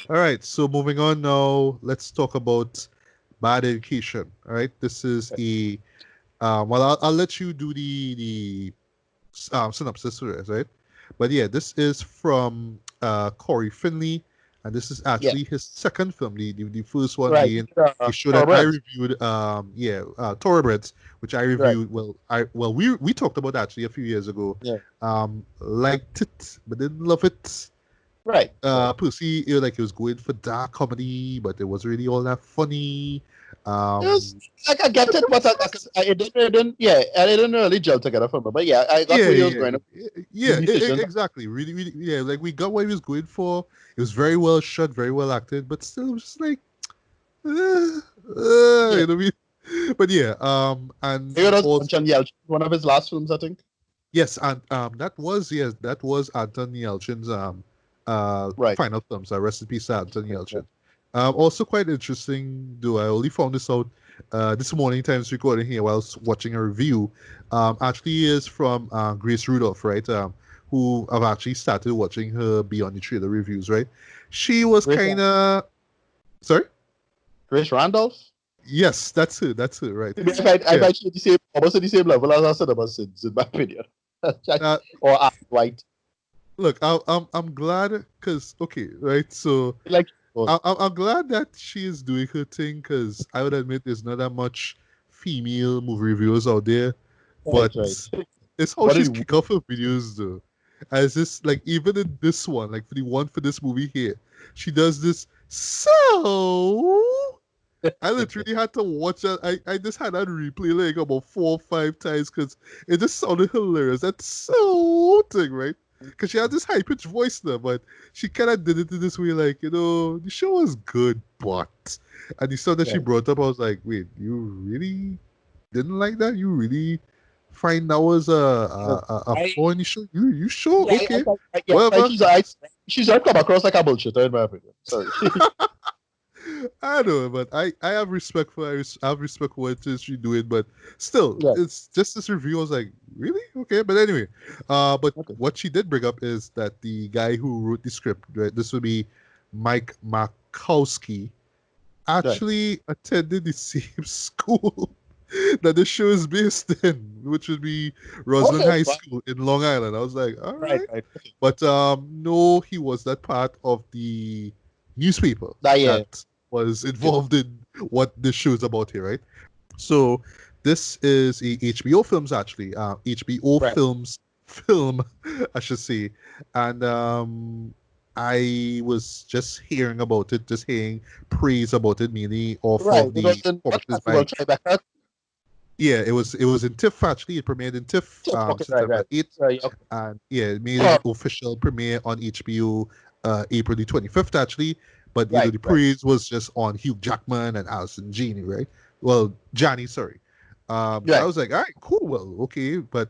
All right, so moving on now, let's talk about Bad Education. All right, this is a well, I'll let you do the synopsis for this, right? But yeah, this is from Corey Finley, and this is Yeah, actually his second film. The first one right. being a show that I Thoroughbreds. reviewed. Thoroughbreds, which I Right. reviewed. We talked about actually a few years ago. Yeah. Liked it, but didn't love it. Right. Right. Pussy, it was going for dark comedy, but it wasn't really all that funny. It was Um, like I get but it, there but was facts. it didn't. Yeah, and it didn't really gel together for me. But yeah, I got Yeah, where he was yeah, going. The yeah, decision. exactly. Really, really, yeah. Like we got what he was going for. It was very well shot, very well acted, but still, it was just like, Yeah. you know what I mean? But yeah, It and was also Anton Yelchin, one of his last films, I think. yes, and that was Anton Yelchin's Right. final films. Rest in peace, Anton Yeah. Yelchin. Also quite interesting, though I only found this out this morning times recording here while I was watching a review. Actually is from Grace Rudolph, right? Who I've actually started watching her Beyond the Trailer reviews, right? She was Grace, kind of sorry. Grace Randolph. Yes, that's her. That's her, right? I Yeah. find she the same, almost at the same level as Cinema Sins, in my opinion. Uh, Or White. Look, I'm glad because okay, right? So Like, oh, I'm glad that she is doing her thing because I would admit there's not that much female movie reviewers out there, right, but right. it's how What did she's you? kick off her videos though. As this, like even in this one, like for the one for this movie here, she does this. So I literally had to watch that. I just had that replay like about 4 or 5 times because it just sounded hilarious. That so thing, right? Because she had this high pitched voice there, but she kind of did it in this way, like, the show was good, but. And the stuff that she Right. brought up, I was like, wait, you really didn't like that? You really find that was a I flaw in the show? You sure? yeah, Okay. yeah, Whatever. she's not come across like a bullshitter in my opinion. Sorry. I know, but I have respect for I have respect for what it is she doing, but still, Yeah. it's just this review. I was like, really? Okay, but anyway, but Okay. what she did bring up is that the guy who wrote the script, right, this would be Mike Markowski, Right. actually attended the same school that the show is based in, which would be Roslyn Okay. High Fine. School in Long Island. I was like, all Right. right, Right. Okay. but no, he was not part of the newspaper That yeah. that was Okay. involved in what this show is about here, right? So this is a HBO Films actually, HBO Right. Films film, I should say, and I was just hearing about it, just hearing praise about it, mainly off Right. of It was the in what performances festival? by. Tribeca. Yeah, it was in TIFF actually. It premiered in TIFF Okay. Right. September Right. 8th, Right. Okay. and yeah, it made Oh, an official premiere on HBO April the 25th actually. But right. the Right. praise was just on Hugh Jackman and Alison Janney, right? Well, Johnny, sorry. So I Right. was like, all right, cool, well, okay, but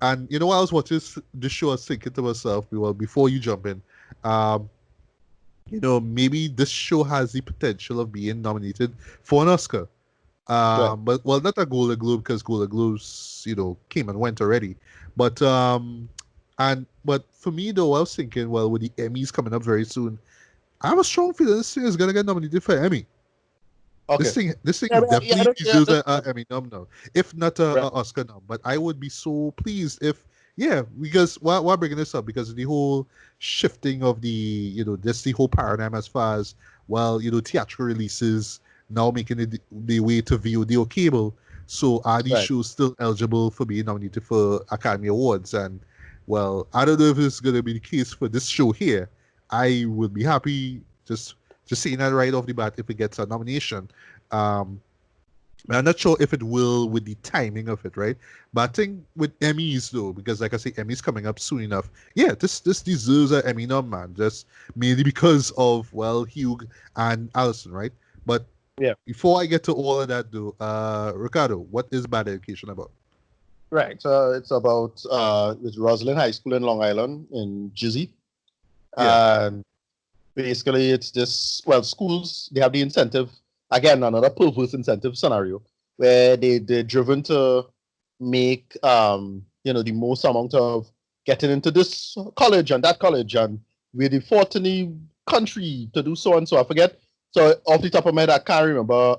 and while I was watching this show, I was thinking to myself, well, before you jump in, um, maybe this show has the potential of being nominated for an Oscar. Right. But well, not a Golden Globe because Golden Globes, came and went already. But but for me though, I was thinking, well, with the Emmys coming up very soon, I have a strong feeling this thing is gonna get nominated for Emmy. This Okay. thing, this thing Yeah. Yeah. definitely Yeah. deserves a Emmy nom nom, if not a Right. Oscar nom. But I would be so pleased if, yeah, because why bringing this up? Because the whole shifting of the whole paradigm as far as well, theatrical releases now making it the way to VOD or cable. So are these Right. shows still eligible for being nominated for Academy Awards? And well, I don't know if it's gonna be the case for this show here. I would be happy just saying that right off the bat if it gets a nomination. Um, I'm not sure if it will with the timing of it, right? But I think with Emmys though, because like I say, Emmys coming up soon enough. Yeah, this deserves an Emmy nom, man. Just mainly because of Hugh and Allison, right? But Yeah. before I get to all of that though, Ricardo, what is Bad Education about? Right. So it's about it's Roslyn High School in Long Island in Jersey, Yeah, and basically it's this. Well, schools they have the incentive again, another perverse incentive scenario where they're driven to make the most amount of getting into this college and that college, and we're the fortunate country to do so and so. I forget. So off the top of my head, I can't remember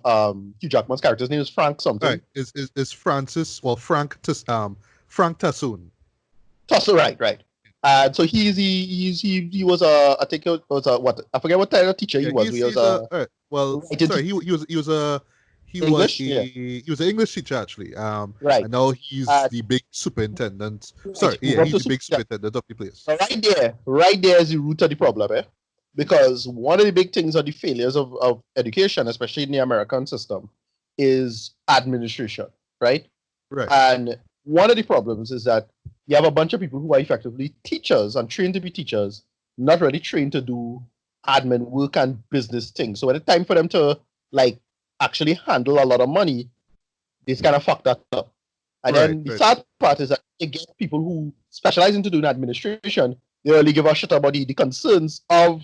Hugh Jackman's character's name is Frank something. Right. Is Francis, well, Frank Tassoon. Tussle, right. And so he was a, I think it was a, what, I forget what type of teacher he was. He was well, sorry, he English, he was an English teacher actually. right. And now he's the big superintendent. Sorry, he's the big superintendent of the place. So right there is the root of the problem, because one of the big things of the failures of education, especially in the American system, is administration, right? Right. And one of the problems is that you have a bunch of people who are effectively teachers and trained to be teachers, not really trained to do admin work and business things. So when it's time for them to like actually handle a lot of money, it's kind of fucked that up. And then the sad part is that you get people who specialize into doing administration, they really give a shit about the concerns of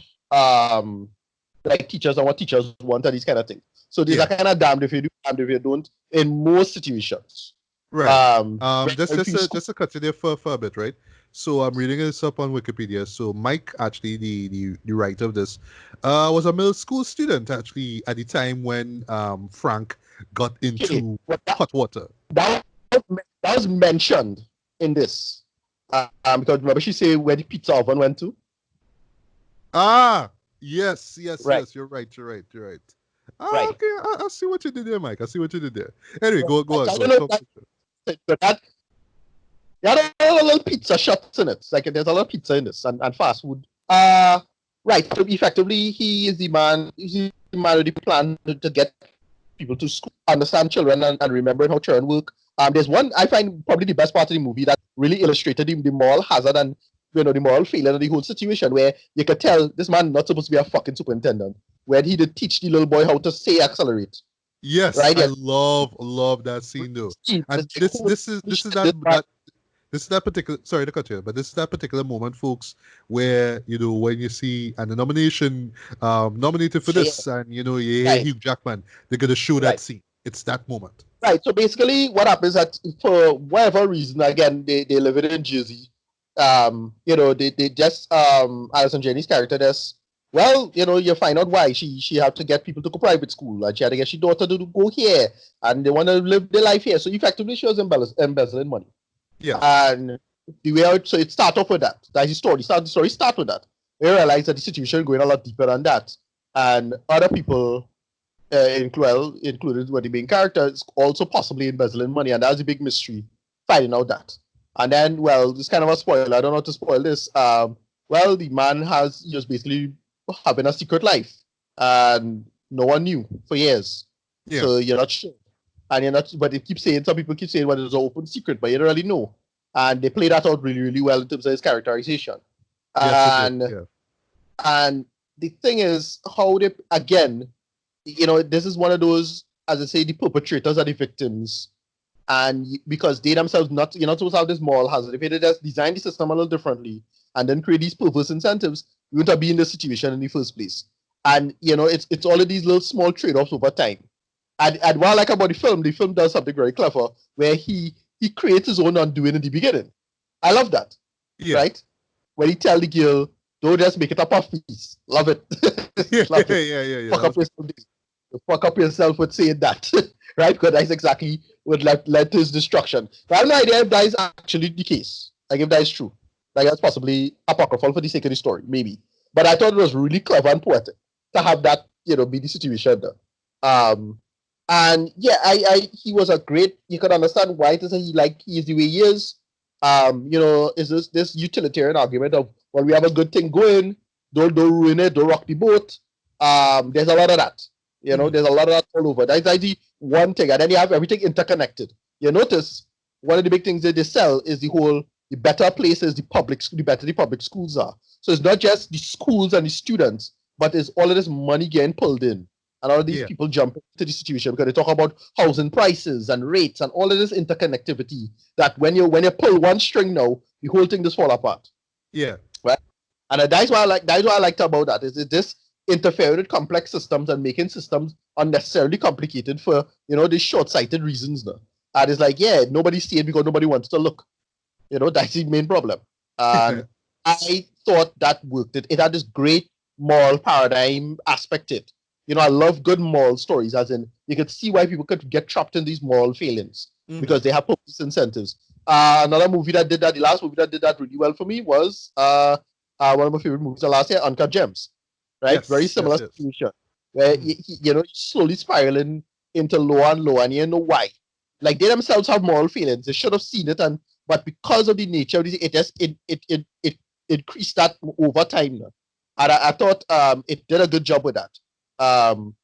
like teachers and what teachers want and these kind of things. So these are kind of damned if you do, damned if you don't in most situations. Right. Just to cut you there for a bit, right? So I'm reading this up on Wikipedia. So Mike, actually, the writer of this, was a middle school student actually at the time when Frank got into hot water. That was mentioned in this. Because remember she said where the pizza oven went to? Yes, right. Yes, you're right. Right. Okay, I see what you did there, Mike. I see what you did there. Anyway, go on. But that there are a little pizza shops in it. Like there's a lot of pizza in this and fast food. Right. So effectively, he is the man. He's the man with the plan to get people to school, understand children, and remembering how children work. There's one I find probably the best part of the movie that really illustrated the moral hazard and the moral failure of the whole situation, where you could tell this man not supposed to be a fucking superintendent. Where he did teach the little boy how to say accelerate. Yes, right? I love that scene though. And this is that particular, sorry to cut you, but this is that particular moment, folks, where when you see and the nomination nominated for this, and you hear Hugh Jackman, they're gonna show that scene. It's that moment. Right. So basically, what happens that for whatever reason, again, they live it in Jersey. They just Alison Jenny's character does. Well, you find out why she had to get people to go private school, and she had to get her daughter to go here, and they want to live their life here. So effectively, she was embezzling money. Yeah. And so it starts off with that. That's the story. The story starts with that. We realize that the situation is going a lot deeper than that, and other people, included with the main character, is also possibly embezzling money, and that's a big mystery. Finding out that, and then this kind of a spoiler. I don't know how to spoil this. The man has just basically having a secret life, and no one knew for years. Yeah. So you're not sure, and you're not. But some people keep saying, "Well, it's an open secret," but you don't really know. And they play that out really, really well in terms of his characterization. Yes, and the thing is, how they again, this is one of those, as I say, the perpetrators are the victims, and because they themselves you're not supposed to have this moral hazard. If they just design the system a little differently and then create these perverse incentives, you wouldn't have been in this situation in the first place. And it's all of these little small trade-offs over time. And what I like about the film does something very clever where he creates his own undoing in the beginning. I love that. Yeah. Right? When he tell the girl, don't just make it a puff piece. Love it. Love it. Yeah. Fuck up yourself with saying that. Right? Because that's exactly what led to his destruction. So I have no idea if that is actually the case. Like if that is true. Like that's possibly apocryphal for the sake of the story, maybe. But I thought it was really clever and poetic to have that, be the situation there. And yeah, he was a great. You could understand why it is he is the way he is. Is this utilitarian argument of, well, we have a good thing going, don't ruin it, don't rock the boat. There's a lot of that. There's a lot of that all over. That's the one thing, and then you have everything interconnected. You notice one of the big things that they sell is the better places the better the public schools are. So it's not just the schools and the students, but it's all of this money getting pulled in. And all of these people jump into the situation because they talk about housing prices and rates and all of this interconnectivity that when you pull one string now, the whole thing just fall apart. Yeah. Right? And that's what I liked about that, is this interfering with complex systems and making systems unnecessarily complicated for, these short-sighted reasons now. And it's like, nobody's seeing because nobody wants to look. That's the main problem. And I thought that worked. It had this great mall paradigm aspect to it. You know, I love good mall stories, as in you could see why people could get trapped in these mall failings because they have purpose incentives. Another movie that did that, the last movie that did that really well for me was one of my favorite movies of last year, Uncut Gems. Right? Very similar situation where you know, you're slowly spiraling into lower and lower, and you know why. Like they themselves have moral feelings. They should have seen it, but because of the nature of it increased that over time. And I thought it did a good job with that. And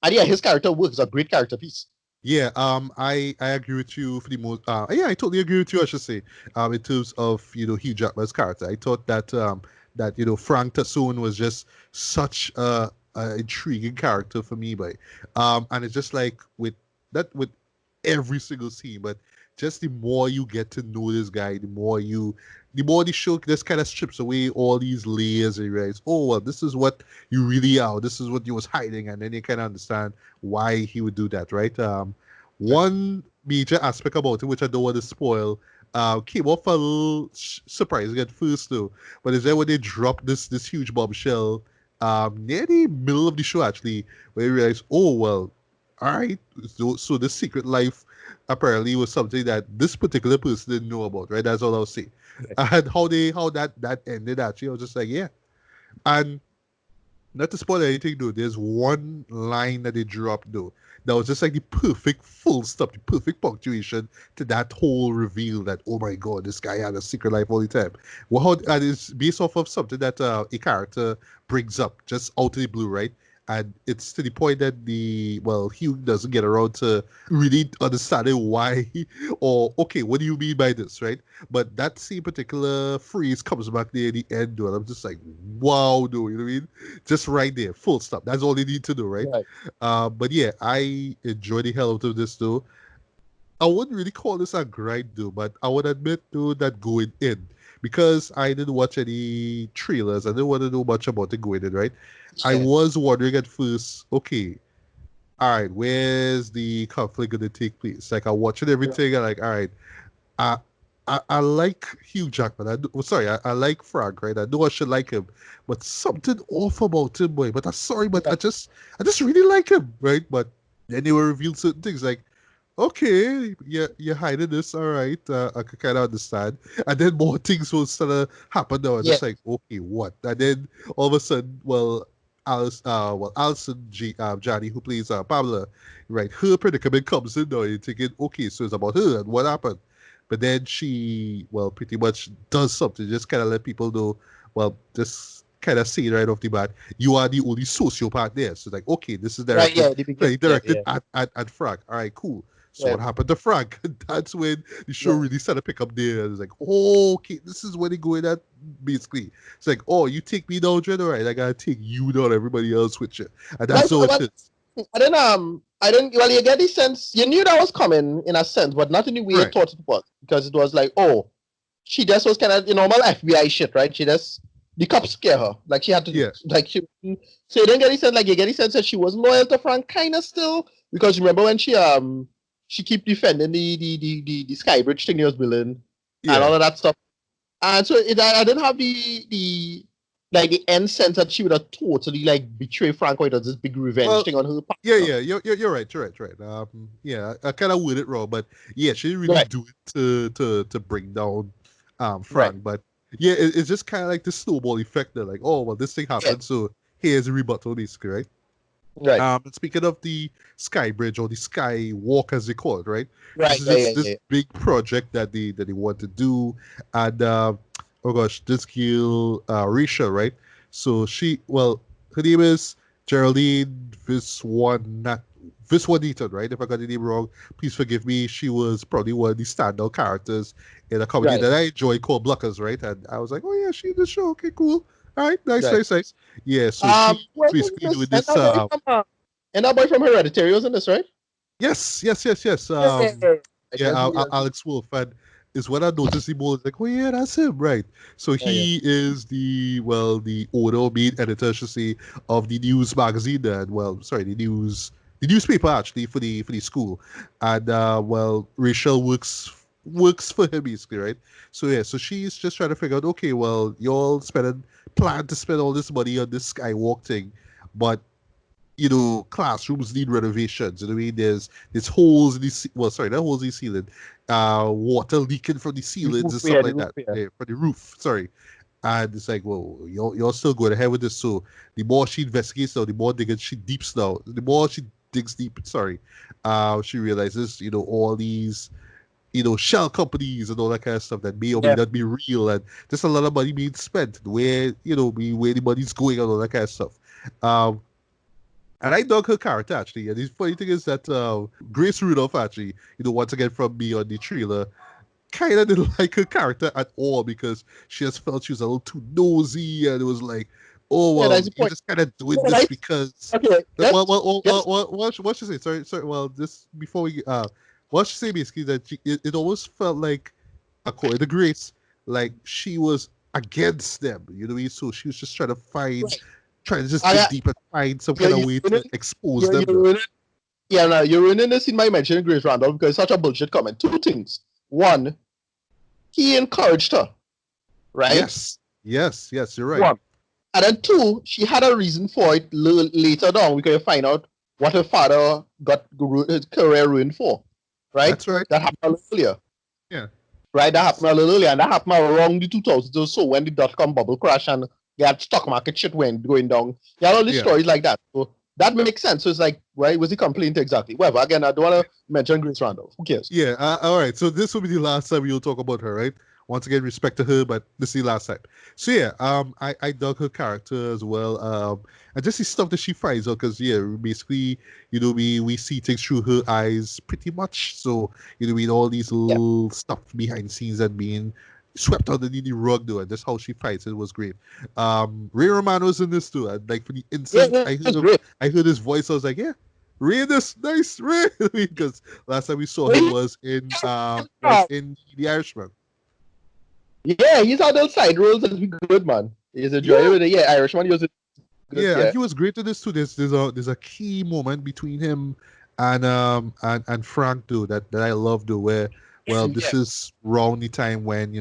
yeah, his character works. A great character piece. Yeah, I agree with you for the most. Yeah, I totally agree with you. I should say, in terms of Hugh Jackman's character, I thought that Frank Tassoon was just such a intriguing character for me, but and it's just like with every single scene, but just the more you get to know this guy, the more the show just kind of strips away all these layers and you realize, oh well, this is what you really are, this is what you was hiding, and then you kind of understand why he would do that, right? One major aspect about it, which I don't want to spoil, came off a little surprising at first though, but is that when they dropped this huge bombshell near the middle of the show actually, where you realize, oh well, all right, so this secret life apparently was something that this particular person didn't know about, right? That's all I'll say. And how that ended actually, I was just like, yeah. And not to spoil anything though, there's one line that they dropped though that was just like the perfect full stop, the perfect punctuation to that whole reveal that, oh my god, this guy had a secret life all the time. Well, and it's based off of something that a character brings up just out of the blue, right? And it's to the point that Hugh doesn't get around to really understanding why, or okay, what do you mean by this, right? But that same particular phrase comes back there at the end, though, and I'm just like, wow, though, you know what I mean? Just right there, full stop. That's all they need to do, right? But yeah, I enjoy the hell out of this, though. I wouldn't really call this a grind, though, but I would admit, though, that going in, because I didn't watch any trailers, I didn't want to know much about it going in, right? I was wondering at first, okay, all right, where's the conflict going to take place? Like, I'm watching everything, and like, all right, I like Hugh Jackman. I like Frank, right? I know I should like him, but something off about him, boy. But I'm sorry, but I just really like him, right? But then they will reveal certain things like, okay, you're hiding this, all right. I can kind of understand. And then more things will sort of happen now. And just like, okay, what? And then all of a sudden, Alison Janney, who plays Pamela, right? Her predicament comes in now. You're thinking, okay, so it's about her and what happened. But then she, pretty much does something, just kind of let people know, just kind of say right off the bat, you are the only sociopath there. So it's like, okay, this is directed at Frank. All right, cool. So what happened to Frank? That's when the show really started to pick up there. It's like, oh, okay, this is where they going at, basically. It's like, oh, you take me down, Jen, all right, I gotta take you down, everybody else with you. And that's all it is. Well, you get the sense, you knew that was coming in a sense, but not in the way you thought it was. Because it was like, oh, she just was kind of the normal FBI shit, right? The cops scare her. Like, she had to, so you didn't get the sense, like, you get the sense that she was loyal to Frank, kind of still. Because remember when she keep defending the Skybridge thing he was building and all of that stuff. And so I didn't have the end sense that she would have totally like betray Frank or it was this big revenge thing on her part. You're right. I kind of worded it wrong, but yeah, she didn't really do it to bring down Frank. But yeah, it's just kind of like the snowball effect. They're like, oh well, this thing happened, so here's a rebuttal, basically, right? Right. Speaking of the Sky Bridge or the Sky Walk, as they call it, right? Right. This big project that they want to do, and oh gosh, this girl Risha, right? So her name is Geraldine Viswanathan, right? If I got the name wrong, please forgive me. She was probably one of the standout characters in a comedy that I enjoy called Blockers, right? And I was like, oh yeah, she's in the show. Okay, cool. All right, nice. Yeah, so she's basically doing this. And that boy from Hereditary was in this, right? Yes. Alex Wolff, and is when I noticed him more like, oh yeah, that's him, right? So he is the owner or main editor, I should say, of the news magazine, and the newspaper actually for the school, and Rachel works works for him basically, right? So yeah, so she's just trying to figure out, okay, well, y'all plan to spend all this money on this skywalk thing, but classrooms need renovations. You know what I mean? There's holes in the well, sorry, not holes in the ceiling, water leaking from the ceilings and stuff like that. Yeah, from the roof. Sorry. And it's like, well, you're still going ahead with this. So the more she investigates now, the more she deeps now. The more she digs deep, sorry, she realizes, all these, shell companies and all that kind of stuff that may or may not be real, and there's a lot of money being spent where the money's going and all that kind of stuff. And I dug her character actually. And the funny thing is that Grace Rudolph actually, once again from me on the trailer, kind of didn't like her character at all because she just felt she was a little too nosy, and it was like, oh well, you're just kind of doing this because. Okay. What should I say? Sorry. Well, this before we what should I say basically that it almost felt like, according to Grace, like she was against them. You know what I mean? So she was just trying to find. Right. Trying to just dig deep and find some kind of way to expose them. You're ruining this in my mentioning Grace Randolph because it's such a bullshit comment. Two things. One, he encouraged her, right? Yes, you're right. One. And then two, she had a reason for it later on. We can find out what her father got his career ruined for, right? That's right. That happened a little earlier. Yeah. Right, that happened a little earlier, and that happened around the 2000s or so when the dot-com bubble crashed and you had stock market shit going down. You had all these stories like that. So that makes sense. So it's like, why was he complaint exactly? Whatever. Again, I don't want to mention Grace Randolph. Who cares? Yeah, all right. So this will be the last time we'll talk about her, right? Once again, respect to her, but this is the last time. So yeah, I dug her character as well. And just the stuff that she finds out, because basically, we see things through her eyes pretty much. So, all these little stuff behind the scenes that being swept underneath the rug, though, and that's how she fights. It was great. Ray Romano's in this too, and like for the instant I heard his voice, I was like, yeah, Ray, this nice Ray, because last time we saw him was in The Irishman. Yeah, he's had those side roles and he's good, man. He's enjoyable. Yeah, Irishman, he was good. Yeah, and he was great in this too. There's a key moment between him and Frank, though, that I love, though, where this is around the time when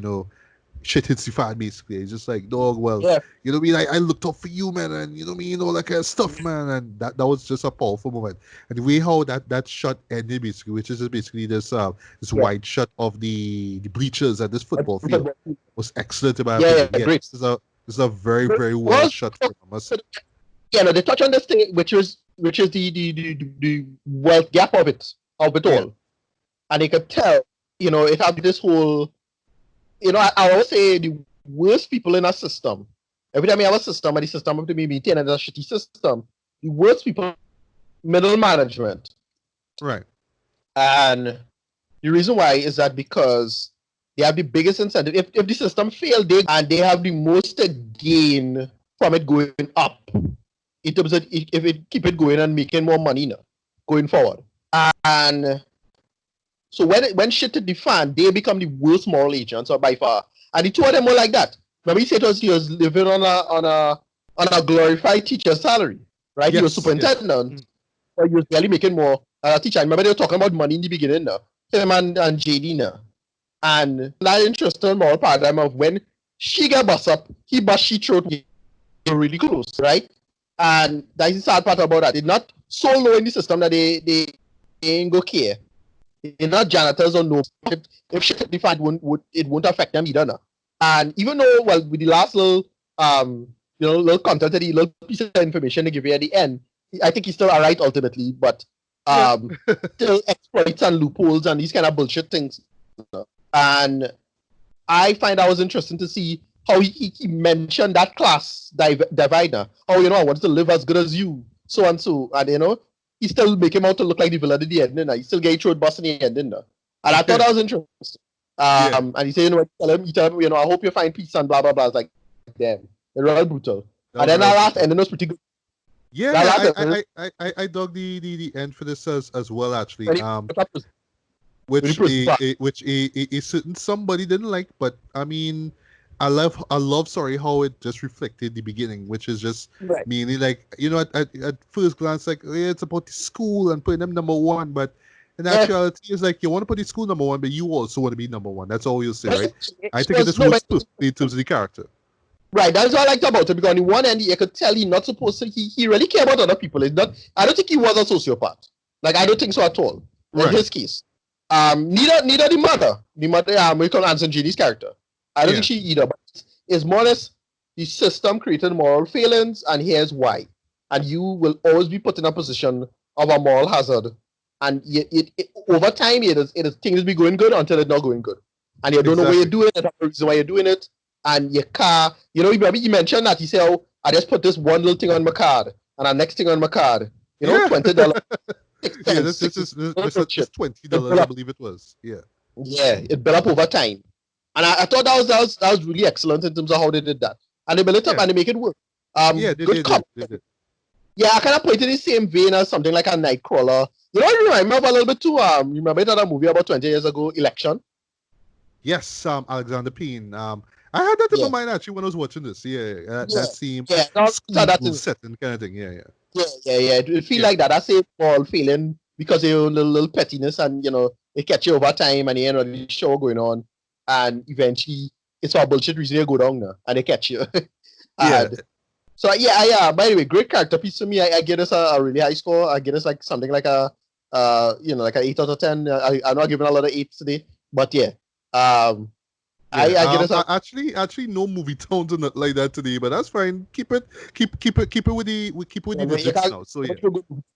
shit hits the fan, basically. It's just like, dog, you know what I mean? I looked up for you, man, and you know what I mean, all that kind of stuff, man. And that was just a powerful moment. And the way how that shot ended, basically, which is just basically this wide shot of the bleachers at this football field, was excellent in my opinion. Great. This is a very, very well shot film. Yeah, they touch on this thing, which is the wealth gap of it all, and they could tell, it had this whole. I always say the worst people in a system, every time you have a system and the system have to be maintained as a shitty system, the worst people, middle management. Right. And the reason why is that because they have the biggest incentive. If the system failed, they have the most to gain from it going up. In terms of if it keep it going and making more money now, going forward. And so when shit hit the fan, they become the worst moral agents by far. And the two of them were like that. Remember, he was living on a glorified teacher salary, right? He was superintendent, but he was barely making more teacher. I remember they were talking about money in the beginning now. Him and JD now. And that interesting moral paradigm of when she got bust up, he bust she throat really close, right? And that's the sad part about that. It's not so low in the system that they ain't go care. They're not janitors or no. If shit defined, it won't affect them either. Now. And even though, with the last little little content, the little piece of information they give you at the end, I think he's still alright ultimately, but still exploits and loopholes and these kind of bullshit things. And I find that was interesting to see how he mentioned that class divider. Oh, I wanted to live as good as you, so and so, and he still make him out to look like the villain at the end, and he still get thrown bust in the end, and I thought that was interesting. And he said, tell him, I hope you find peace and blah blah blah. I was like, damn, they're real brutal. And then that last ending was pretty good. Yeah, I dug the end for this as well, actually. Which a certain somebody didn't like, but I mean, I love how it just reflected the beginning, which is just mainly like, at first glance, like, it's about the school and putting them number one, but in actuality, it's like you want to put the school number one, but you also want to be number one. That's all you'll say, right? I think it just works perfectly in terms of the character. Right, that's what I liked about it, because on the one end, you could tell he's not supposed to, he really care about other people. It's not, I don't think he was a sociopath. Like, I don't think so at all. In his case. Neither the mother, we call Anson Gini's character. I don't think she either, but it's more or less the system created moral failings, and here's why. And you will always be put in a position of a moral hazard. And over time, it is things be going good until it's not going good. And you don't know why you're doing it, the reason why you're doing it. And your car, you know, maybe you mentioned that. He said, oh, I just put this one little thing on my card, and the next thing on my card, you know, $20. Yeah, this is $20, I believe it was. Yeah. Yeah, it built up over time. And I thought that was really excellent in terms of how they did that. And they built it up and they make it work. They did. Yeah, I kind of put it in the same vein as something like a Nightcrawler. You know what I remember a little bit too? You remember that movie about 20 years ago, Election? Yes, Alexander Payne. I had that in my mind actually when I was watching this. That seemed school setting kind of thing. Yeah. It feel like that. I say all feeling because of your little pettiness, and you know it catch you over time, and you know the show going on, and eventually it's for bullshit reason you go down now, and they catch you. So by the way, great character piece to me. I give this a really high score. I give this like something like a like an 8 out of 10. I'm not giving a lot of 8s today, but yeah. I get it. Actually, no movie tones or nothing like that today, but that's fine. Keep it with the legits now. So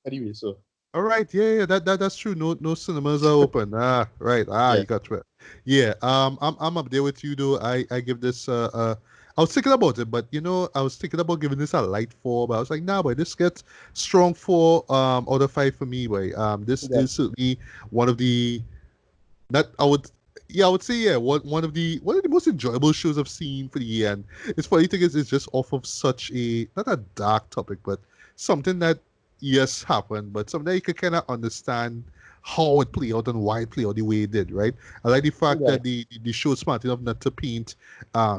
anyway, so all right, that's true. No cinemas are open. Right. You got it. Yeah. I'm up there with you though. I give this I was thinking about it, but you know, I was thinking about giving this a light 4, but I was like, nah, boy, this gets strong 4 out of 5 for me, boy. This is certainly one of the I would say one of the most enjoyable shows I've seen for the year. And it's funny thing is, it's just off of such a not a dark topic, but something that happened, but something that you could kind of understand how it played out and why it played out the way it did, right? I like the fact that the show is smart enough not to paint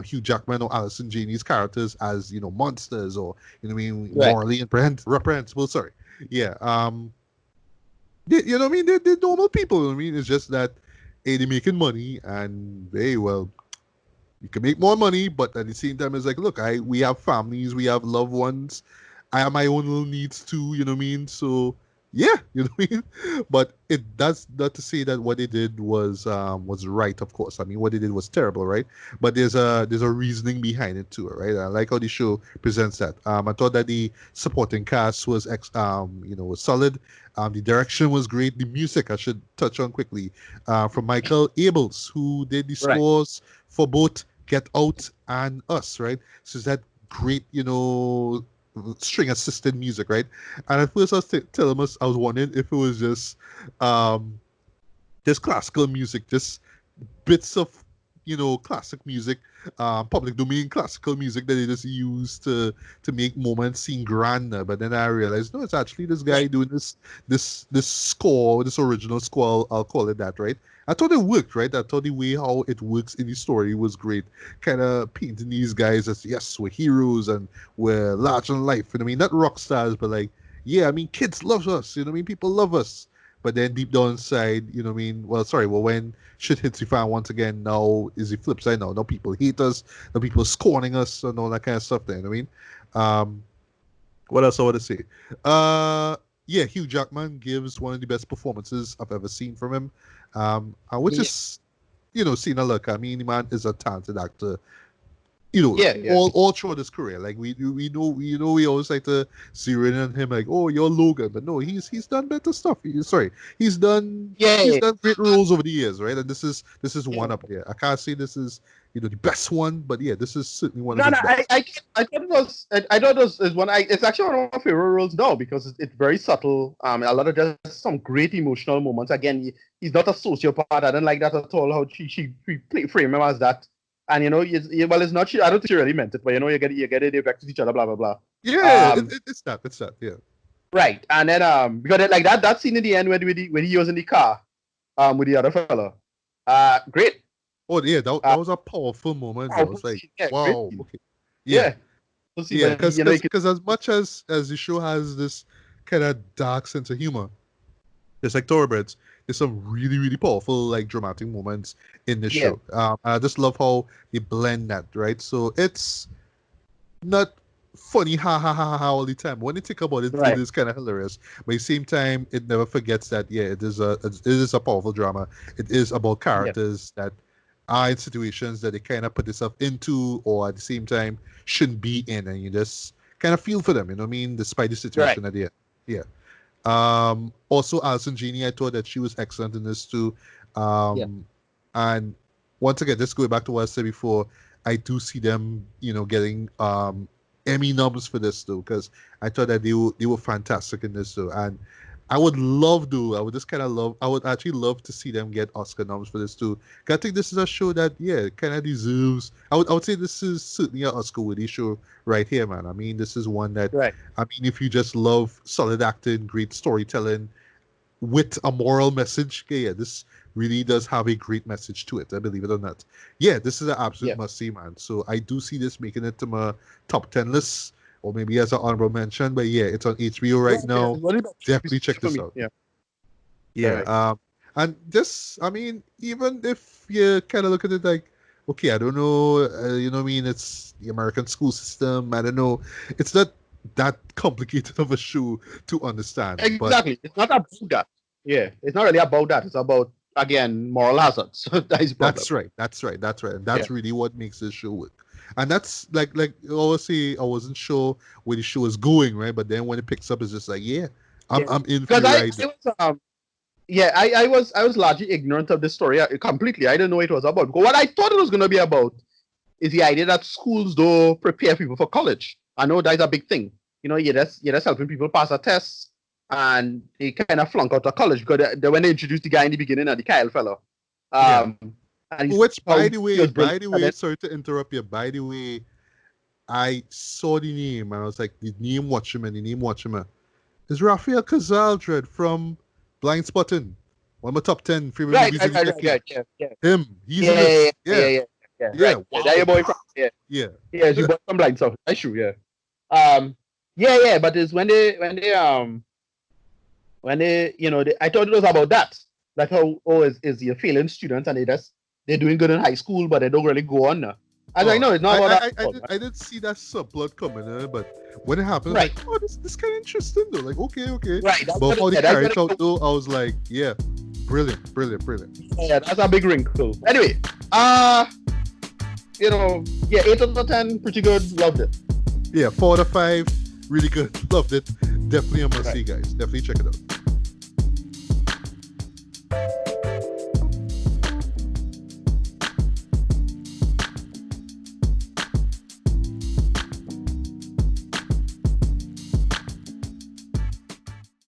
Hugh Jackman or Allison Janney's characters as, you know, monsters or, you know what I mean, morally reprehensible. Sorry. Yeah. You know what I mean? They're normal people. You know what I mean? It's just that they're making money, and you can make more money, but at the same time, it's like, look, we have families, we have loved ones. I have my own little needs too, you know what I mean? So, yeah, you know what I mean? But it does not to say that what they did was right, of course. I mean, what they did was terrible, right? But there's a reasoning behind it too, right? I like how the show presents that. I thought that the supporting cast was solid. The direction was great. The music, I should touch on quickly, from Michael Abels, who did the scores for both Get Out and Us, right? So it's that great, you know, string assisted music, right? And at first I was telling us, I was wondering if it was just classical music, just bits of, you know, classic music, public domain classical music that they just use to make moments seem grander. But then I realized, no, it's actually this guy doing this score, this original score, I'll call it that, right? I thought it worked, right? I thought the way how it works in the story was great. Kind of painting these guys as, yes, we're heroes and we're large in life. You know what I mean? Not rock stars, but like, yeah, I mean, kids love us. You know what I mean? People love us. But then deep down inside, you know what I mean? Well, when shit hits the fan once again, now is the flip side now. Now people hate us. Now people are scorning us and all that kind of stuff there. You know what I mean? What else I want to say? Hugh Jackman gives one of the best performances I've ever seen from him. Which is, you know, seeing a look. I mean, the man is a talented actor. You know, all throughout his career. Like we we always like to zero in on him, like, oh, you're Logan, but no, he's done better stuff. He's done great roles over the years, right? And this is one up there. I can't say this is, you know, the best one, but yeah, this is certainly one of the best. I thought it was. I thought it was one. It's actually one of my favorite roles now because it's very subtle. A lot of just some great emotional moments. Again, he's not a sociopath. I don't like that at all. How she frame him as that. And you know, it's not. I don't think she really meant it, but you know, you get it. They back to each other, blah blah blah. Yeah, it's that. Yeah. Right, and then because like that scene in the end when he was in the car, with the other fella, great. Oh yeah, that was a powerful moment. I was like, wow, great. Okay, yeah, because as much as the show has this kind of dark sense of humor, just like Thoroughbreds, there's some really, really powerful, like, dramatic moments in the show. I just love how they blend that, right? So it's not funny, ha ha ha ha all the time. When you think about it, it is kind of hilarious. But at the same time, it never forgets that it is a powerful drama. It is about characters that are in situations that they kind of put themselves into, or at the same time shouldn't be in, and you just kind of feel for them. You know what I mean? Despite the situation that they're in. Also, Alison Janney, I thought that she was excellent in this too. And once again, just going back to what I said before, I do see them, getting Emmy noms for this too, because I thought that they were fantastic in this too. And I would actually love to see them get Oscar noms for this too. I think this is a show that, kind of deserves. I would say this is certainly an Oscar-worthy show right here, man. I mean, this is one that, if you just love solid acting, great storytelling, with a moral message, this really does have a great message to it, I believe it or not. This is an absolute must-see, man. So I do see this making it to my top 10 list, or maybe as an honorable mention, but it's on HBO right now. Definitely check this out. And this, even if you kind of look at it like, okay, I don't know, it's the American school system, I don't know, it's not that complicated of a show to understand. Exactly. It's not about that. It's not really about that. It's about, again, moral hazards. That's right. And that's really what makes this show work. And that's like I always say, I wasn't sure where the show is going, right? But then when it picks up, it's just like, I'm in for the ride. I was largely ignorant of this story completely. I didn't know what it was about. But what I thought it was going to be about is the idea that schools do prepare people for college. I know that's a big thing. You're just helping people pass a test, and they kind of flunk out of college because when they introduced the guy in the beginning, the Kyle fellow. Which, by the way, sorry to interrupt you. By the way, I saw the name and I was like, the name Watchman. Is Rafael Cazaldred from Blind Spotting, one of my top 10 favorite movies of the decade. Him, he's in this. Wow. That your boy from your boy from Blind Spotting. That's true. But it's when they I thought it was about that. Like how is you're failing students and they're doing good in high school, but they don't really go on now. I was like, no, it's not about that. I didn't see that subplot coming, but when it happened, I was like, oh, this kind of interesting though. Like, okay. Right. But how they carried out though, I was like, brilliant. Yeah, that's a big wrinkle. Anyway, 8 out of 10, pretty good. Loved it. 4 out of 5, really good. Loved it. Definitely a must see, guys. Definitely check it out.